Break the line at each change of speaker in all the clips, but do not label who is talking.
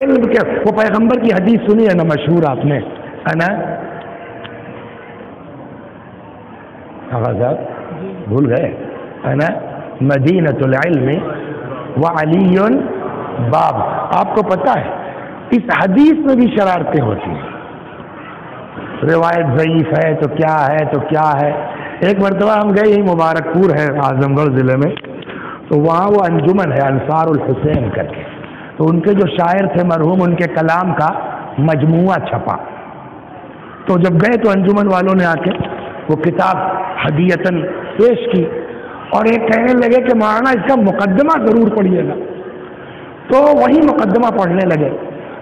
علم کے وہ پیغمبر کی حدیث سنی ہے نا مشہور آپ نے انا صاحب بھول گئے انا مدینۃ العلم وعلی باب. آپ کو پتہ ہے اس حدیث میں بھی شرارتیں ہوتی ہیں. روایت ضعیف ہے تو کیا ہے تو کیا ہے. ایک مرتبہ ہم گئے, یہی مبارک پور ہے اعظم گڑھ ضلع میں, تو وہاں وہ انجمن ہے انصار الحسین کر کے, تو ان کے جو شاعر تھے مرحوم, ان کے کلام کا مجموعہ چھپا. تو جب گئے تو انجمن والوں نے آ کے وہ کتاب ہدیتاً پیش کی, اور ایک کہنے لگے کہ مولانا اس کا مقدمہ ضرور پڑھیے گا. تو وہی مقدمہ پڑھنے لگے.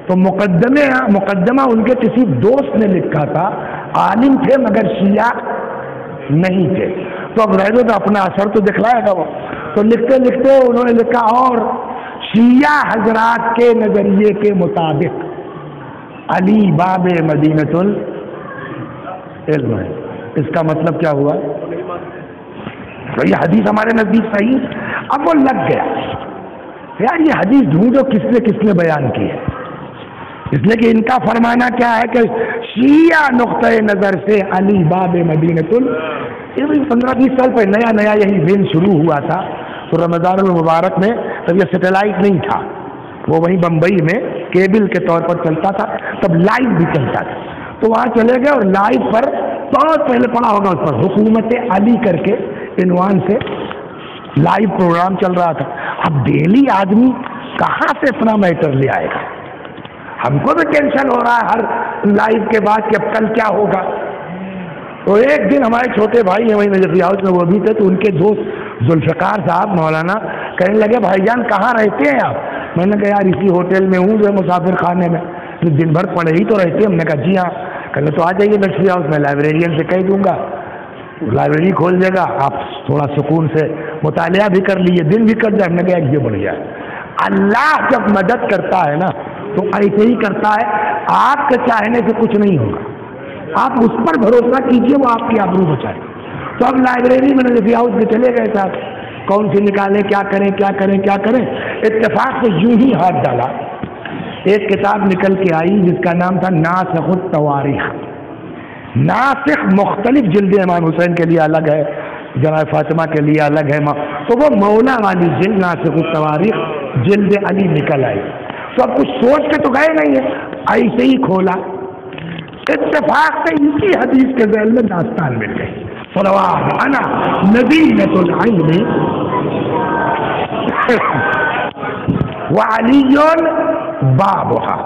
تو مقدمہ ان کے کسی دوست نے لکھا تھا, عالم تھے مگر شیعہ نہیں تھے. تو اب رہ دو تو اپنا اثر تو دکھلائے گا وہ. تو لکھتے لکھتے انہوں نے لکھا اور شیعہ حضرات کے نظریے کے مطابق علی باب مدینۃ العلم ہے. اس کا مطلب کیا ہوا؟ تو یہ حدیث ہمارے نزدیک صحیح. اب وہ لگ گیا یار یہ حدیث ڈھونڈو کس نے بیان کی ہے. اس لیے کہ ان کا فرمانا کیا ہے کہ شیعہ نقطۂ نظر سے علی باب مدینۃ یہ 15-20 سال پہلے نیا یہی دن شروع ہوا تھا. تو رمضان المبارک میں تب یہ سیٹلائٹ نہیں تھا, وہ وہیں بمبئی میں کیبل کے طور پر چلتا تھا, تب لائیو بھی چلتا تھا. تو وہاں چلے گئے اور لائیو پر بہت پہلے پڑا ہوگا اس پر حکومت علی کر کے عنوان سے لائیو پروگرام چل رہا تھا. اب ڈیلی آدمی کہاں سے اتنا میٹر لے آئے گا؟ ہم کو بھی ٹینشن ہو رہا ہے ہر لائیو کے بعد کہ اب کل کیا ہوگا. تو ایک دن ہمارے چھوٹے بھائی ہیں وہیں نجفی ہاؤس میں وہ بھی تھے, تو ان کے دوست ذوالفقار صاحب مولانا کہنے لگے بھائی جان کہاں رہتے ہیں آپ؟ میں نے کہا یار اسی ہوٹل میں ہوں جو مسافر خانے میں. دن بھر پڑے ہی تو رہتے ہیں. ہم نے کہا جی ہاں. کہنے تو آ جائیے نجفی ہاؤس میں, لائبریرین سے کہہ دوں گا لائبریری کھول دے گا, آپ تھوڑا سکون سے مطالعہ بھی کر لیجیے, دن بھی کٹ جائے. ہم نے کہا یہ بڑھیا ہے. اللہ جب مدد کرتا ہے نا تو ایسے ہی کرتا ہے, آپ کے چاہنے سے کچھ نہیں ہوگا. آپ اس پر بھروسہ کیجئے, وہ آپ کی آبرو بچائے. تو اب لائبریری میں نجفی ہاؤس میں چلے گئے صاحب, کون سی نکالیں, کیا کریں. اتفاق سے یوں ہی ہاتھ ڈالا, ایک کتاب نکل کے آئی جس کا نام تھا ناسخ التواریخ. ناسخ مختلف جلد امام حسین کے لیے الگ ہے, جناب فاطمہ کے لیے الگ ہے. تو وہ مولا والی جلد ناسخ التواریخ جلد علی نکل آئی. تو اب کچھ سوچ کے تو گئے نہیں ہے, ایسے ہی کھولا. اتفاق سے اسی حدیث کے ذیل میں داستان مل گئی. صلوات انا مدینۃ العلم وعلی بابھا.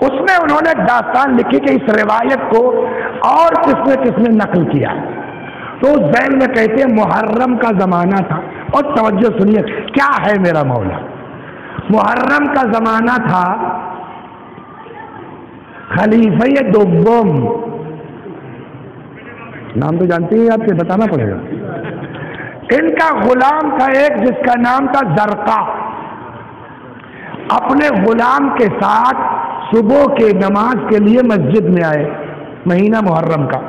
اس میں انہوں نے داستان لکھی کہ اس روایت کو اور کس نے نقل کیا. تو ذیل میں کہتے ہیں محرم کا زمانہ تھا, اور توجہ سنیے کیا ہے میرا مولا. محرم کا زمانہ تھا, خلیفہ دوم, نام تو جانتے ہیں آپ, سے بتانا پڑے گا. ان کا غلام تھا ایک جس کا نام تھا زرقا. اپنے غلام کے ساتھ صبح کے نماز کے لیے مسجد میں آئے مہینہ محرم کا.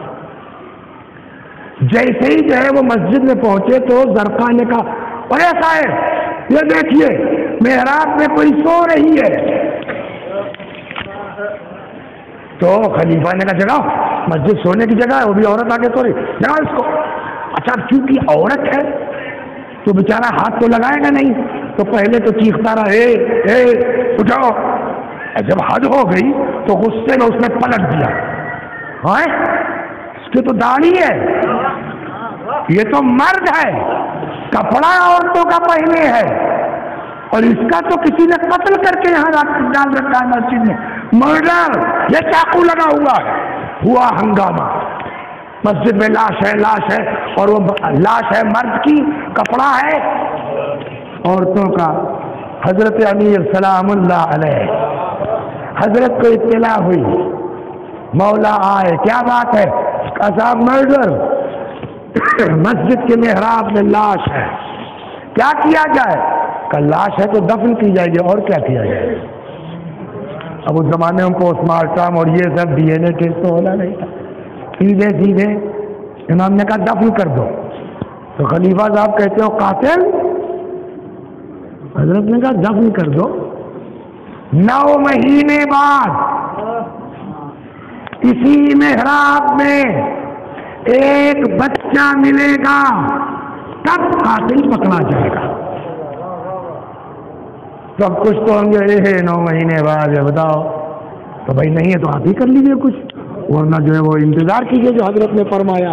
جیسے ہی جو ہے وہ مسجد میں پہنچے تو زرقا نے کہا ارے صاحب یہ دیکھیے محراب میں کوئی سو رہی ہے. تو خلیفہ نے کہا جگاؤ, مسجد سونے کی جگہ ہے, وہ بھی عورت آگے سو رہی, جگاؤ اس کو. اچھا چونکہ عورت ہے تو بیچارہ ہاتھ تو لگائے گا نہیں, تو پہلے تو چیختا رہا اے اٹھاؤ. جب حد ہو گئی تو غصے میں اس نے پلٹ دیا, ہاں اس کی تو داڑھی ہے, یہ تو مرد ہے, کپڑا عورتوں کا پہنے ہے, اور اس کا تو کسی نے قتل کر کے یہاں ڈال رکھا ہے مسجد میں. مرڈر, یہ چاقو لگا ہوا ہے. ہوا ہنگامہ, مسجد میں لاش ہے, اور وہ لاش ہے مرد کی, کپڑا ہے عورتوں کا. حضرت امیر سلام اللہ علیہ حضرت کو اطلاع ہوئی, مولا آئے, کیا بات ہے؟ صاحب مرڈر, مسجد کے محراب میں لاش ہے, کیا کیا جائے؟ کہ لاش ہے تو دفن کی جائے گی, اور کیا کیا جائے. اب اس زمانے میں پوسٹ مارٹم اور یہ سب ڈی این اے ٹیسٹ تو ہونا نہیں تھا, سیدھے امام نے کہا دفن کر دو. تو خلیفہ صاحب کہتے ہو قاتل, حضرت نے کہا دفن کر دو. 9 مہینے بعد اسی محراب میں ایک بچہ ملے گا، تب قاتل پکڑا جائے گا۔ سب کچھ تو ہوں گے 9 مہینے بعد ہے، بتاؤ تو بھائی نہیں ہے تو آپ ہی کر لیجیے کچھ، ورنہ جو ہے وہ انتظار کیجیے جو حضرت نے فرمایا۔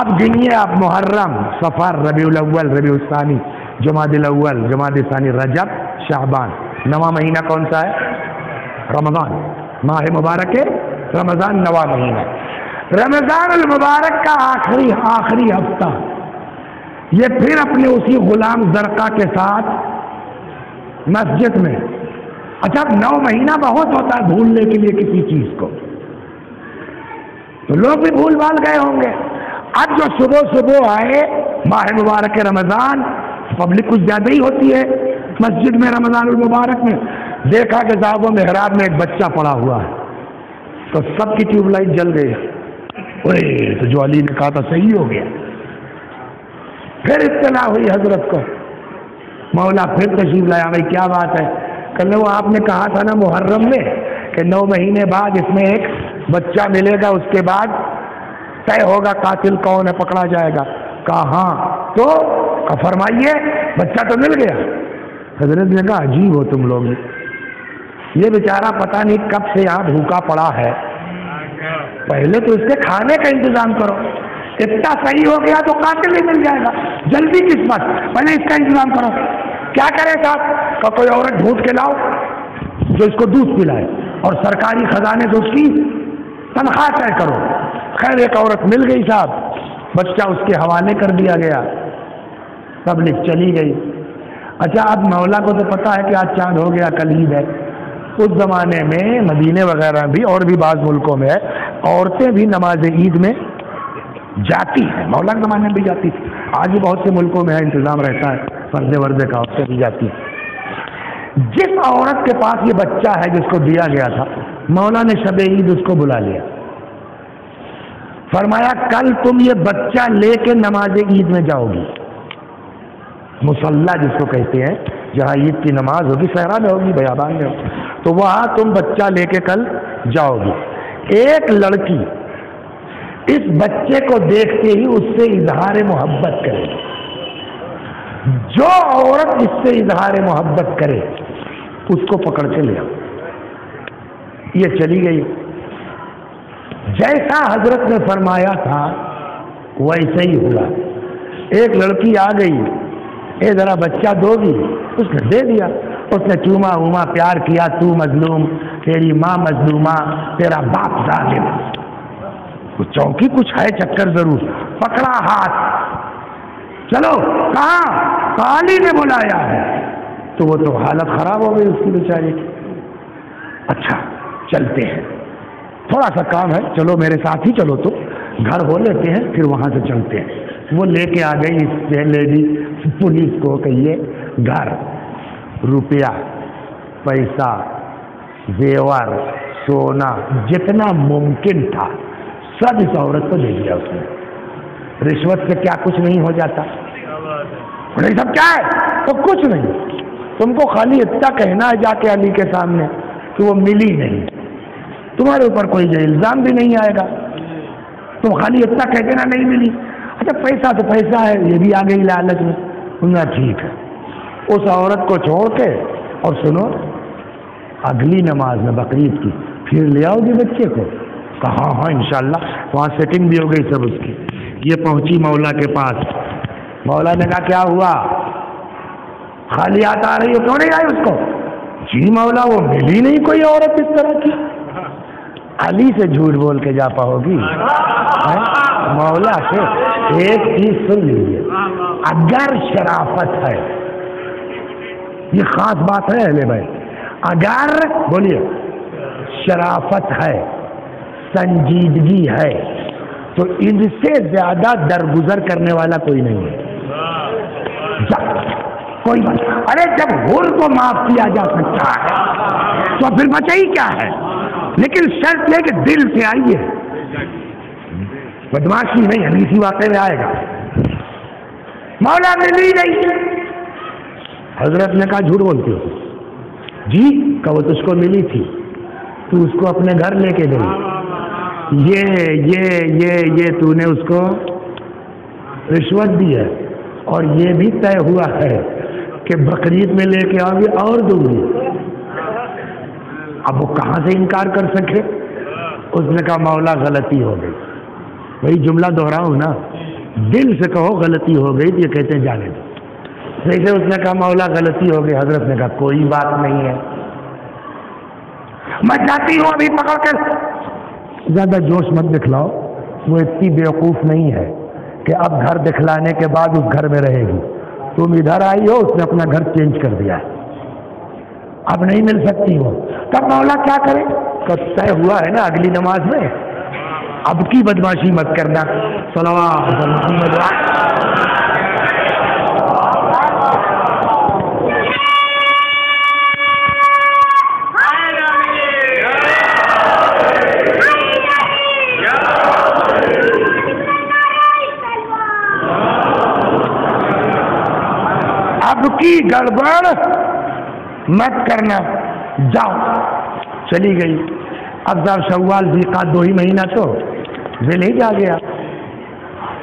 اب گنیے آپ محرم، صفر، ربیع الاول، ربیع الثانی، جمادی الاول، جمادی ثانی، رجب، شعبان۔ 9واں مہینہ کون سا ہے؟ رمضان، ماہ مبارک ہے رمضان، 9واں مہینہ۔ رمضان المبارک کا آخری ہفتہ یہ پھر اپنے اسی غلام زرقہ کے ساتھ مسجد میں، اچھا 9 مہینہ بہت ہوتا ہے بھولنے کے لیے کسی چیز کو، تو لوگ بھی بھول بھال گئے ہوں گے۔ اب جو صبح آئے ماہ مبارک رمضان، پبلک کچھ زیادہ ہی ہوتی ہے مسجد میں رمضان المبارک میں، دیکھا کہ صاحب و محراب میں ایک بچہ پڑا ہوا ہے، تو سب کی ٹیوب لائٹ جل گئی۔ تو جو علی نے کہا تھا صحیح ہو گیا۔ پھر اطلاع ہوئی حضرت کو، مولا پھر تشریف لایا، بھائی کیا بات ہے؟ کہنے وہ آپ نے کہا تھا نا محرم میں کہ 9 مہینے بعد اس میں ایک بچہ ملے گا، اس کے بعد طے ہوگا قاتل کون ہے، پکڑا جائے گا۔ کہا ہاں، تو فرمائیے بچہ تو مل گیا۔ حضرت نے کہا عجیب ہو تم لوگ، یہ بیچارہ پتہ نہیں کب سے یہاں بھوکا پڑا ہے، پہلے تو اس کے کھانے کا انتظام کرو، اتنا صحیح ہو گیا تو قاتل ہی مل جائے گا، جلدی کس بات، پہلے اس کا انتظام کرو۔ کیا کرے صاحب؟ کہ کوئی عورت ڈھونڈ کے لاؤ جو اس کو دودھ پلائے اور سرکاری خزانے سے اس کی تنخواہ طے کرو۔ خیر ایک عورت مل گئی صاحب، بچہ اس کے حوالے کر دیا گیا، پبلک چلی گئی۔ اچھا اب مولا کو تو پتا ہے کہ آج چاند ہو گیا، کل عید ہے۔ اس زمانے میں مدینے وغیرہ بھی اور بھی بعض ملکوں میں عورتیں بھی نماز عید میں جاتی ہیں، مولا کے زمانے میں بھی جاتی تھی، آج بھی بہت سے ملکوں میں انتظام رہتا ہے فرض وردے کا، عورتیں بھی جاتی ہیں۔ جس عورت کے پاس یہ بچہ ہے جس کو دیا گیا تھا، مولا نے شب عید اس کو بلا لیا، فرمایا کل تم یہ بچہ لے کے نماز عید میں جاؤ گی، مصلی جس کو کہتے ہیں، جہاں عید کی نماز ہوگی، صحرا میں ہوگی، بیابان میں ہوگی، تو وہاں تم بچہ لے کے کل جاؤ گی۔ ایک لڑکی اس بچے کو دیکھتے ہی اس سے اظہار محبت کرے، جو عورت اس سے اظہار محبت کرے اس کو پکڑ کے لے آؤ۔ یہ چلی گئی، جیسا حضرت نے فرمایا تھا ویسے ہی ہوا۔ ایک لڑکی آ گئی، اے ذرا بچہ دو گی؟ اس نے دے دیا، اس نے چوما ووما پیار کیا، تو مظلوم، تیری ماں مظلومہ، تیرا باپ ظالم، کچھ چونکی کچھ ہے چکر ضرور، پکڑا ہاتھ، چلو کہاں؟ علی نے بلایا ہے، تو وہ تو حالت خراب ہو گئی اس کی بیچاری کی۔ اچھا چلتے ہیں، تھوڑا سا کام ہے، چلو میرے ساتھ ہی چلو، تو گھر ہو لیتے ہیں پھر وہاں سے چلتے ہیں۔ وہ لے کے آ گئی اس لیڈی پولیس کو کہ یہ گھر، روپیہ، پیسہ، زیور، سونا جتنا ممکن تھا سب اس عورت کو دے دیا اس نے۔ رشوت سے کیا کچھ نہیں ہو جاتا؟ نہیں سب کیا ہے؟ تو کچھ نہیں، تم کو خالی اتنا کہنا ہے جا کے علی کے سامنے کہ وہ ملی نہیں، تمہارے اوپر کوئی الزام بھی نہیں آئے گا، تم خالی اتنا کہہ دینا نہیں ملی۔ اچھا پیسہ تو پیسہ ہے، یہ بھی آ گئی لالچ میں، سننا ٹھیک ہے۔ اس عورت کو چھوڑ کے اور سنو اگلی نماز میں بقرعید کی پھر لے آؤ گے بچے کو؟ کہا ہاں انشاءاللہ، وہاں سیٹنگ بھی ہو گئی سب اس کی۔ یہ پہنچی مولا کے پاس، مولا نے کہا کیا ہوا؟ خالی ہاتھ آ رہی ہو، کیوں نہیں آئی اس کو؟ جی مولا وہ ملی نہیں کوئی عورت اس طرح کی۔ علی سے جھوٹ بول کے جا پاؤ گی؟ مولا سے ایک چیز سن لیجیے، اگر شرافت ہے، یہ خاص بات ہے اہل بیت، اگر بولیے شرافت ہے، سنجیدگی ہے، تو ان سے زیادہ درگزر کرنے والا کوئی نہیں ہے۔ کوئی بات، ارے جب غر کو معاف کیا جا سکتا ہے تو پھر بچا ہی کیا ہے؟ لیکن شرط یہ کہ دل سے آئیے، بدماشی نہیں، حدیثی واقعے میں آئے گا۔ مولا ملی نہیں، حضرت نے کہا جھوٹ بولتے ہو؟ جی کہ وہ تجھ کو ملی تھی، تو اس کو اپنے گھر لے کے گئی، یہ تو نے اس کو رشوت دی ہے، اور یہ بھی طے ہوا ہے کہ بقرعید میں لے کے آؤ گی اور دوں گی۔ اب وہ کہاں سے انکار کر سکے؟ اس نے کہا مولا غلطی ہو گئی۔ وہی جملہ دہراؤں نا، دل سے کہو غلطی ہو گئی، یہ کہتے ہیں جانے دو۔ جیسے اس نے کہا مولا غلطی ہو گئی، حضرت نے کہا کوئی بات نہیں ہے، میں جاتی ہوں ابھی پکڑ کر۔ زیادہ جوش مت دکھلاؤ، وہ اتنی بیوقوف نہیں ہے کہ اب گھر دکھلانے کے بعد اس گھر میں رہے گی۔ تم ادھر آئی ہو، اس نے اپنا گھر چینج کر دیا ہے، اب نہیں مل سکتی ہو۔ تب مولا کیا کرے؟ طے ہوا ہے نا اگلی نماز میں، اب کی بدماشی مت کرنا۔ صلوات محمد۔ اب کی گڑبڑ مت کرنا، جاؤ۔ چلی گئی۔ اب صاحب شوال ذیقعدہ 2 ہی مہینہ تو ذیل ہی جا گیا،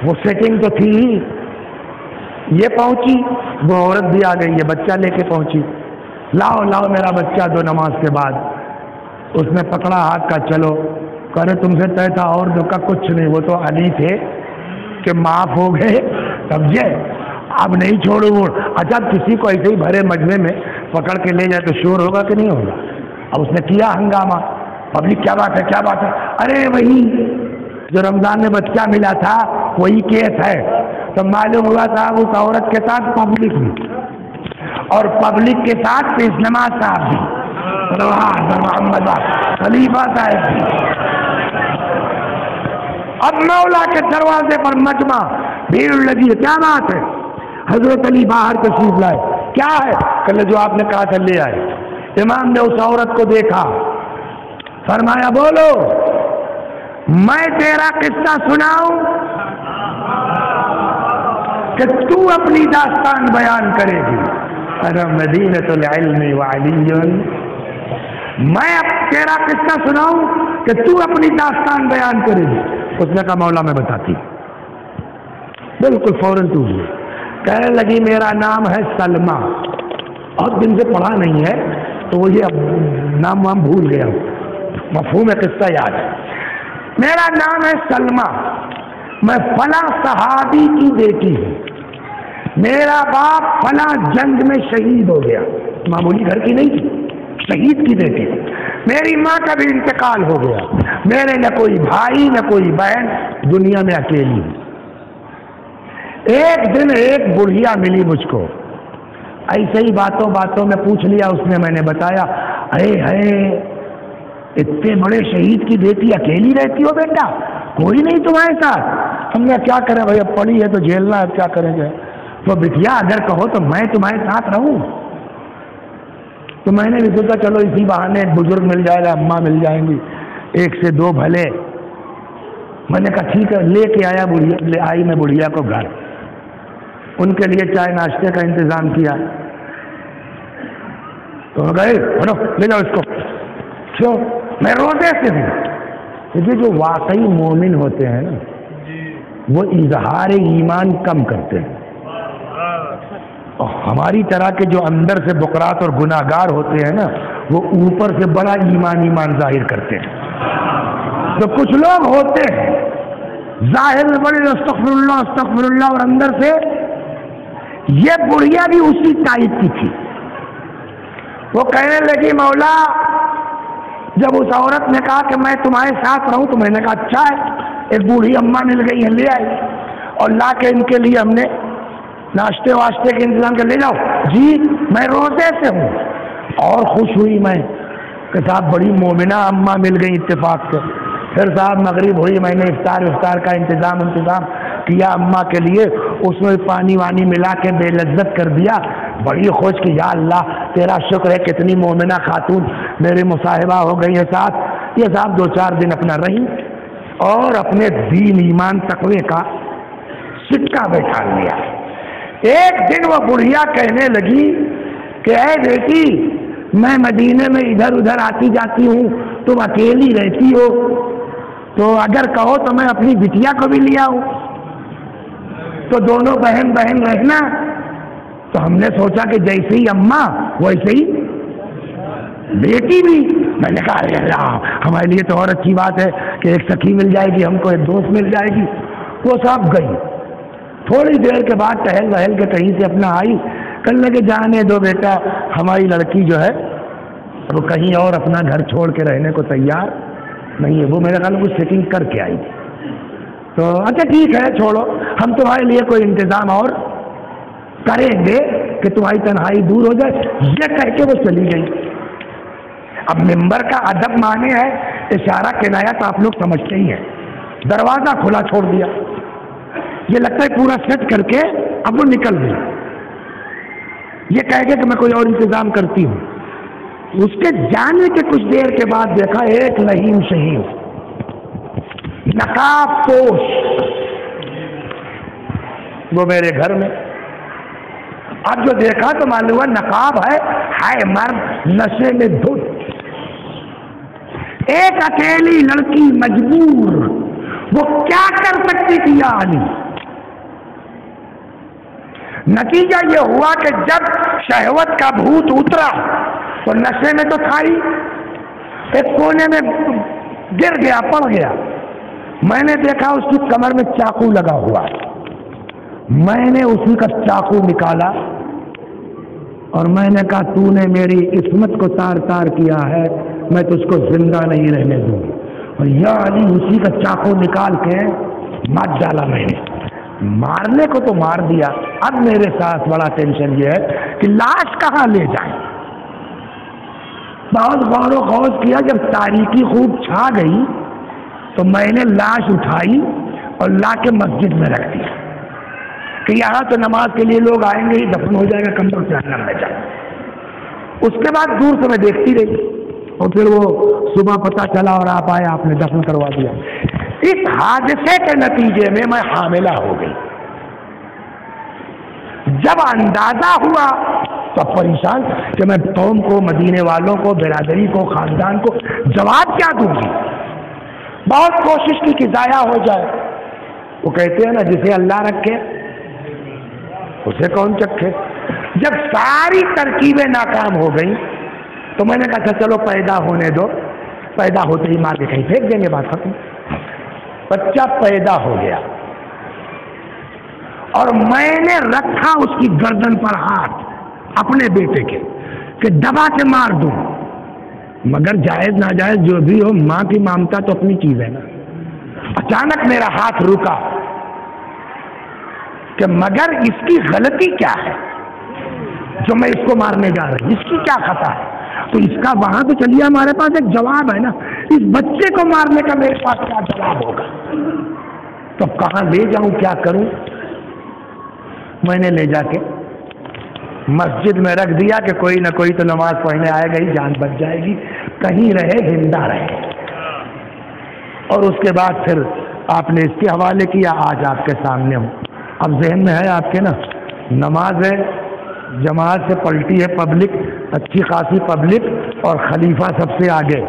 وہ سیٹنگ تو تھی ہی۔ یہ پہنچی، وہ عورت بھی آ گئی، یہ بچہ لے کے پہنچی، لاؤ لاؤ میرا بچہ دو نماز کے بعد۔ اس نے پکڑا ہاتھ کا، چلو، کہہ رہے تم سے طے تھا اور جو کا کچھ نہیں، وہ تو علی تھے کہ معاف ہو گئے، سمجھے، اب نہیں چھوڑوں وہ۔ اچھا کسی کو ایسے ہی بھرے مجمع میں پکڑ کے لے جائے تو شور ہوگا کہ نہیں ہوگا؟ اب اس نے کیا ہنگامہ، پبلک کیا بات ہے کیا بات ہے، ارے وہی جو رمضان میں بچہ ملا تھا وہی کیس ہے۔ تو معلوم ہوا صاحب اس عورت کے ساتھ پبلک بھی، اور پبلک کے ساتھ پیش نماز صاحب بھی، محمد خلیفہ صاحب بھی۔ اب مولا کے دروازے پر مجمع، بھیڑ لگی ہے، کیا بات ہے؟ حضرت علی باہر تشریف لائے، کیا ہے؟ کل جو آپ نے کہا تھا لے آئے۔ امام نے اس عورت کو دیکھا، فرمایا بولو میں تیرا قصہ سناؤں کہ تو اپنی داستان بیان کرے گی؟ انا مدینۃ العلم وعلی، میں اب تیرا قصہ سناؤں کہ تو اپنی داستان بیان کرے گی؟ اس نے کہا مولا میں بتاتی۔ بالکل فوراً ٹوٹ گئی، کہنے لگی میرا نام ہے سلمہ، اور دن سے پڑھا نہیں ہے تو وہ یہ نام وام بھول گیا ہوں، مفہوم قصہ یاد ہے۔ میرا نام ہے سلمہ، میں فلاں صحابی کی بیٹی ہوں، میرا باپ فلاں جنگ میں شہید ہو گیا، معمولی گھر کی نہیں تھی، شہید کی بیٹی، میری ماں کا بھی انتقال ہو گیا، میرے نہ کوئی بھائی نہ کوئی بہن، دنیا میں اکیلی ہوں۔ ایک دن ایک بڑھیا ملی مجھ کو، ایسے ہی باتوں باتوں میں پوچھ لیا اس نے، میں نے بتایا، اے اتنے بڑے شہید کی بیٹی اکیلی رہتی ہو بیٹا، کوئی نہیں تمہارے ساتھ؟ ہم نے کیا کریں بھائی، اب پڑھی ہے تو جھیلنا ہے، اب کیا کریں گے؟ تو بٹیا اگر کہو تو میں تمہارے ساتھ رہوں۔ تو میں نے بھی سوچا چلو اسی بہانے ایک بزرگ مل جائے گا، اماں مل جائیں گی، 1 سے 2 بھلے۔ میں نے کہا ٹھیک ہے، لے کے آیا بڑھیا، لے آئی میں بڑھیا کو گھر، ان کے لیے چائے ناشتے کا انتظام کیا، تو گئے بولو لے جاؤ اس کو، کیوں؟ میں روزے سے ہوں۔ کیونکہ جو واقعی مومن ہوتے ہیں نا وہ اظہار ایمان کم کرتے ہیں، اور ہماری طرح کے جو اندر سے بقرات اور گناہ گار ہوتے ہیں نا وہ اوپر سے بڑا ایمان ظاہر کرتے ہیں۔ تو کچھ لوگ ہوتے ہیں ظاہر میں بڑے استغفر اللہ اور اندر سے، یہ بڑھیا بھی اسی ٹائپ کی تھی۔ وہ کہنے لگی مولا، جب اس عورت نے کہا کہ میں تمہارے ساتھ رہوں تو میں نے کہا اچھا ہے، ایک بوڑھی اماں مل گئی ہیں، لے آئی، اور لا کے ان کے لیے ہم نے ناشتے واشتے کے انتظام کر، لے جاؤ جی میں روزے سے ہوں۔ اور خوش ہوئی میں کہ صاحب بڑی مومنہ اماں مل گئی اتفاق سے۔ پھر صاحب مغرب ہوئی، میں نے افطار کا انتظام کیا اماں کے لیے، اس میں پانی وانی ملا کے بے لذت کر دیا، بڑی خوش کی یا اللہ تیرا شکر ہے کتنی مومنہ خاتون میرے مصاحبہ ہو گئی ہے ساتھ۔ یہ صاحب 2-4 دن اپنا رہی اور اپنے دین ایمان تقوی کا سکہ بیٹھا لیا۔ ایک دن وہ بڑھیا کہنے لگی کہ اے بیٹی میں مدینے میں ادھر ادھر آتی جاتی ہوں، تم اکیلی رہتی ہو، تو اگر کہو تو میں اپنی بٹیا کو بھی لے آؤں، تو دونوں بہن بہن رہنا۔ تو ہم نے سوچا کہ جیسے ہی اماں ویسے ہی بیٹی بھی۔ میں نے کہا ارے اللہ، ہمارے لیے تو اور اچھی بات ہے کہ ایک سکھی مل جائے گی، ہم کو ایک دوست مل جائے گی۔ وہ صاحب گئی، تھوڑی دیر کے بعد ٹہل بہل کے کہیں سے اپنا آئی، کہنے لگے جانے دو بیٹا، ہماری لڑکی جو ہے وہ کہیں اور اپنا گھر چھوڑ کے رہنے کو تیار نہیں ہے، وہ میرے خیال میں کچھ سیٹنگ کر کے آئی تھی۔ تو اچھا ٹھیک ہے چھوڑو، ہم تمہارے لیے کوئی انتظام اور کریں گے کہ تمہاری تنہائی دور ہو جائے، یہ کہہ کے وہ چلی گئی۔ اب ممبر کا ادب مانے ہے اشارہ کنایا تو آپ لوگ سمجھتے ہی ہیں، دروازہ کھلا چھوڑ دیا، یہ لگتا ہے پورا سیٹ کر کے اب وہ نکل گئی، یہ کہہ کے کہ میں کوئی اور انتظام کرتی ہوں۔ اس کے جانے کے کچھ دیر کے بعد دیکھا ایک لہیم شہیم نقاب پوش وہ میرے گھر میں۔ اب جو دیکھا تو معلوم ہوا نقاب ہے مرد نشے میں دھت، ایک اکیلی لڑکی مجبور، وہ کیا کر سکتی تھی یا علی؟ نتیجہ یہ ہوا کہ جب شہوت کا بھوت اترا تو نشے میں تو تھا ہی، ایک کونے میں گر گیا، پڑ گیا۔ میں نے دیکھا اس کی کمر میں چاقو لگا ہوا ہے، میں نے اسی کا چاقو نکالا اور میں نے کہا تو نے میری عصمت کو تار تار کیا ہے، میں تجھ کو زندہ نہیں رہنے دوں گی۔ اور یا علی اسی کا چاقو نکال کے مار ڈالا میں نے، مارنے کو تو مار دیا، اب میرے ساتھ بڑا ٹینشن یہ ہے کہ لاش کہاں لے جائیں۔ بہت غور و خوض کیا، جب تاریکی خوب چھا گئی تو میں نے لاش اٹھائی اور لا کے مسجد میں رکھ دیا کہ یہاں تو نماز کے لیے لوگ آئیں گے ہی، دفن ہو جائے گا، کمروں سے جہنم میں جائے۔ اس کے بعد دور سے میں دیکھتی رہی اور پھر وہ صبح پتہ چلا اور آپ آئے، آپ نے دفن کروا دیا۔ اس حادثے کے نتیجے میں میں حاملہ ہو گئی۔ جب اندازہ ہوا تو پریشان کہ میں قوم کو، مدینے والوں کو، برادری کو، خاندان کو جواب کیا دوں گی۔ بہت کوشش کی کہ ضائع ہو جائے۔ وہ کہتے ہیں نا جسے اللہ رکھے اسے کون چکھے۔ جب ساری ترکیبیں ناکام ہو گئی تو میں نے کہا اچھا چلو پیدا ہونے دو، پیدا ہوتے ہی مار کے کہیں پھینک دیں گے، بات ختم۔ بچہ پیدا ہو گیا اور میں نے رکھا اس کی گردن پر ہاتھ اپنے بیٹے کے کہ دبا کے مار دوں، مگر جائز ناجائز جو بھی ہو، ماں کی ممتا تو اپنی چیز ہے نا۔ اچانک میرا ہاتھ رکا کہ مگر اس کی غلطی کیا ہے جو میں اس کو مارنے جا رہی ہوں، اس کی کیا خطا ہے؟ تو اس کا وہاں تو چلیے ہمارے پاس ایک جواب ہے نا، اس بچے کو مارنے کا میرے پاس کیا جواب ہوگا؟ تو کہاں لے جاؤں، کیا کروں؟ میں نے لے جا کے مسجد میں رکھ دیا کہ کوئی نہ کوئی تو نماز پڑھنے آئے گا ہی، جان بچ جائے گی، کہیں رہے زندہ رہے۔ اور اس کے بعد پھر آپ نے اس کے حوالے کیا، آج آپ کے سامنے ہوں۔ اب ذہن میں ہے آپ کے نا، نماز ہے، جماعت سے پلٹی ہے پبلک، اچھی خاصی پبلک، اور خلیفہ سب سے آگے۔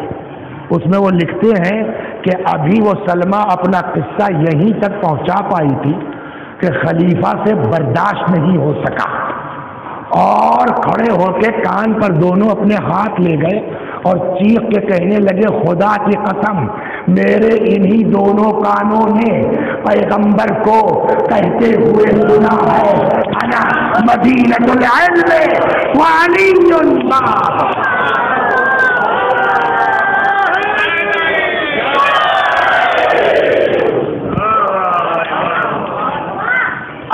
اس میں وہ لکھتے ہیں کہ ابھی وہ سلمہ اپنا قصہ یہیں تک پہنچا پائی تھی کہ خلیفہ سے برداشت نہیں ہو سکا اور کھڑے ہو کے کان پر دونوں اپنے ہاتھ لے گئے اور چیخ کے کہنے لگے خدا کی قسم، میرے انہی دونوں کانوں نے پیغمبر کو کہتے ہوئے سنا ہے انا مدینۃ العلم وعلی الباب۔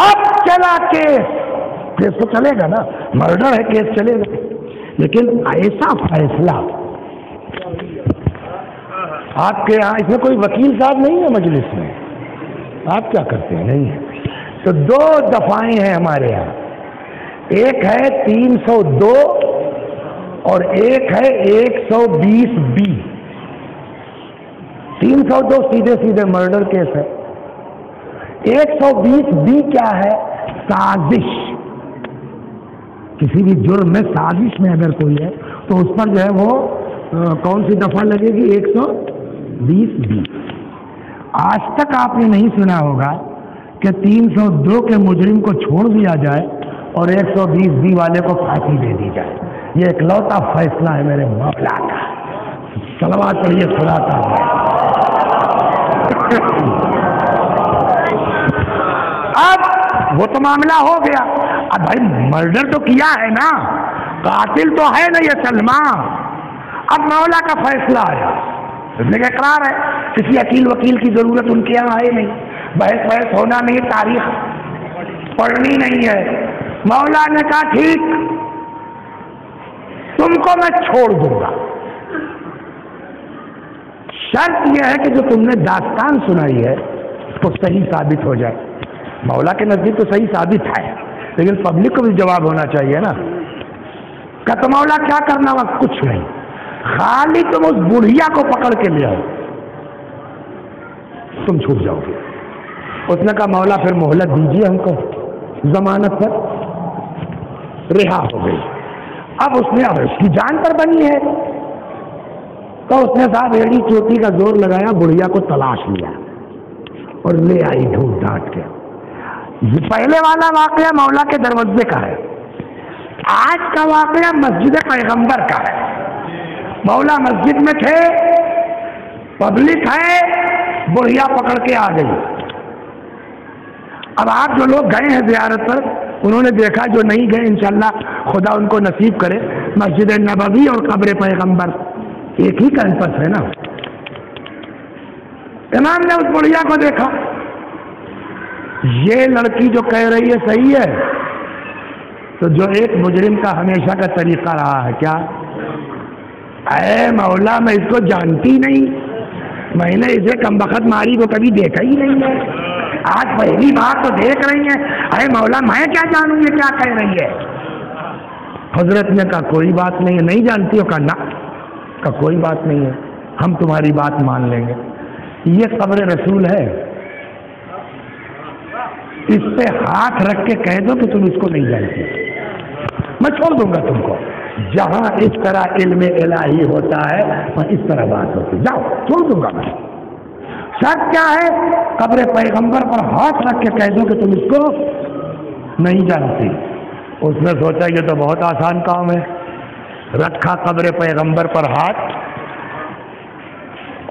اب چلا کیس تو چلے گا نا، مرڈر ہے، کیس چلے گا، لیکن ایسا فیصلہ آپ کے یہاں، اس میں کوئی وکیل صاحب نہیں ہے مجلس میں، آپ کیا کرتے ہیں؟ نہیں ہے تو دو دفعیں ہیں ہمارے یہاں، ایک ہے 302 اور ایک ہے 120B۔ 302 سیدھے سیدھے مرڈر کیس ہے، 120B کیا ہے؟ سازش، کسی بھی جرم میں سازش میں اگر کوئی ہے تو اس پر جو ہے وہ کون سی دفعہ لگے گی؟ 120 آج تک آپ نے نہیں سنا ہوگا کہ 302 کے مجرم کو چھوڑ دیا جائے اور 120 والے کو پھانسی دے دی جائے. یہ اکلوتا فیصلہ ہے میرے مولا کا. صلوات پڑھیے خدا کا. اب وہ تو معاملہ ہو گیا. اب بھائی مرڈر تو کیا ہے نا, قاتل تو ہے نا یہ سلمان. اب مولا کا فیصلہ آیا, اس نے کہ اقرار ہے, کسی وکیل کی ضرورت ان کے یہاں ہے نہیں, بحث ہونا نہیں, تاریخ پڑھنی نہیں ہے. مولا نے کہا ٹھیک, تم کو میں چھوڑ دوں گا, شرط یہ ہے کہ جو تم نے داستان سنائی ہے وہ صحیح ثابت ہو جائے. مولا کے نزدیک تو صحیح ثابت ہے, لیکن پبلک کو بھی جواب ہونا چاہیے نا. کہ تو مولا کیا کرنا ہوا؟ کچھ نہیں, خالی تم اس بڑھیا کو پکڑ کے لے آؤ, تم چھوٹ جاؤ گے. اس نے کہا مولا پھر مہلت دیجیے ہم کو, ضمانت پر رہا ہو گئی. اب اس نے اس کی جان پر بنی ہے, تو اس نے صاحب ایڑی چوٹی کا زور لگایا, بڑھیا کو تلاش لیا اور لے آئی ڈھونڈ ڈانٹ کے. یہ پہلے والا واقعہ مولا کے دروازے کا ہے, آج کا واقعہ مسجد پیغمبر کا ہے. مولا مسجد میں تھے, پبلک ہے, بڑھیا پکڑ کے آ گئی. اب آپ جو لوگ گئے ہیں زیارت پر, انہوں نے دیکھا, جو نہیں گئے انشاءاللہ خدا ان کو نصیب کرے, مسجد نبوی اور قبر پیغمبر ایک ہی کیمپس ہے نا. امام نے اس بڑھیا کو دیکھا, یہ لڑکی جو کہہ رہی ہے صحیح ہے, تو جو ایک مجرم کا ہمیشہ کا طریقہ رہا ہے, کیا اے مولا میں اس کو جانتی نہیں, میں نے اسے کمبخت ماری کو کبھی دیکھا ہی نہیں ہے, آج پہلی بار تو دیکھ رہی ہیں. اے مولا میں کیا جانوں یہ کیا کہہ رہی ہے؟ حضرت نے کہا کوئی بات نہیں ہے, نہیں جانتی ہو؟ کہا نہ. کہا کوئی بات نہیں ہے, ہم تمہاری بات مان لیں گے. یہ قبر رسول ہے, اس پہ ہاتھ رکھ کے کہہ دو کہ تم اس کو نہیں جانتی, میں چھوڑ دوں گا تم کو. جہاں اس طرح علم الہی ہوتا ہے وہاں اس طرح بات ہوتی, جاؤ چھوڑ دوں گا میں. شرط کیا ہے؟ قبر پیغمبر پر ہاتھ رکھ کے کہہ دو کہ تم اس کو نہیں جانتی. اس نے سوچا یہ تو بہت آسان کام ہے, رکھا قبر پیغمبر پر ہاتھ.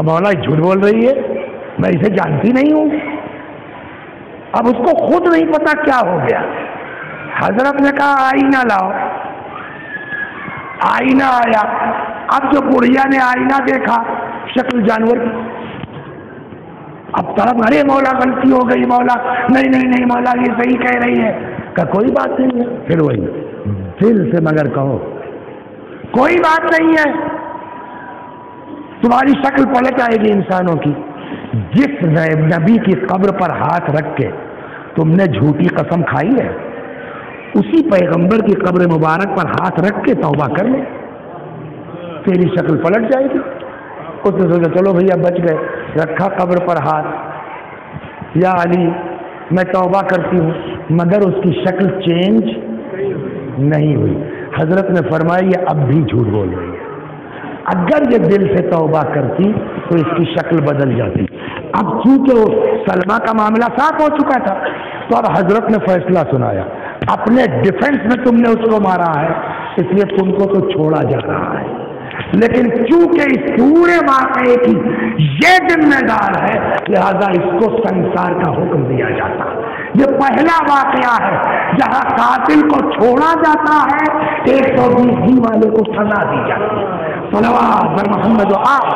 مولا جھوٹ بول رہی ہے, میں اسے جانتی نہیں ہوں. اب اس کو خود نہیں پتا کیا ہو گیا. حضرت نے کہا آئینہ لاؤ. آئینہ آیا. اب جو بڑھیا نے آئینہ دیکھا, شکل جانور کی. اب طرف ارے مولا غلطی ہو گئی, مولا نہیں نہیں نہیں مولا یہ صحیح کہہ رہی ہے. کہ کوئی بات نہیں ہے. پھر وہی دل سے مگر کہو کوئی بات نہیں ہے, تمہاری شکل پلٹ آئے گی انسانوں کی. جس نبی کی قبر پر ہاتھ رکھ کے تم نے جھوٹی قسم کھائی ہے, اسی پیغمبر کی قبر مبارک پر ہاتھ رکھ کے توبہ کر لے, تیری شکل پلٹ جائے گی. اس نے سوچا چلو بھیا بچ گئے. رکھا قبر پر ہاتھ, یا علی میں توبہ کرتی ہوں, مگر اس کی شکل چینج نہیں ہوئی. حضرت نے فرمایا یہ اب بھی جھوٹ بول رہی ہے, اگر یہ دل سے توبہ کرتی تو اس کی شکل بدل جاتی. اب چونکہ سلمہ کا معاملہ صاف ہو چکا تھا, تو اب حضرت نے فیصلہ سنایا, اپنے ڈیفنس میں تم نے اس کو مارا ہے, اس لیے تم کو تو چھوڑا جا رہا ہے. لیکن چونکہ اس پورے واقعے کی یہ ذمہ دار ہے, لہذا اس کو سنسار کا حکم دیا جاتا. یہ پہلا واقعہ ہے جہاں قاتل کو چھوڑا جاتا ہے, 120 والے کو سزا دی جاتی ہے. صلوات بر محمد و آل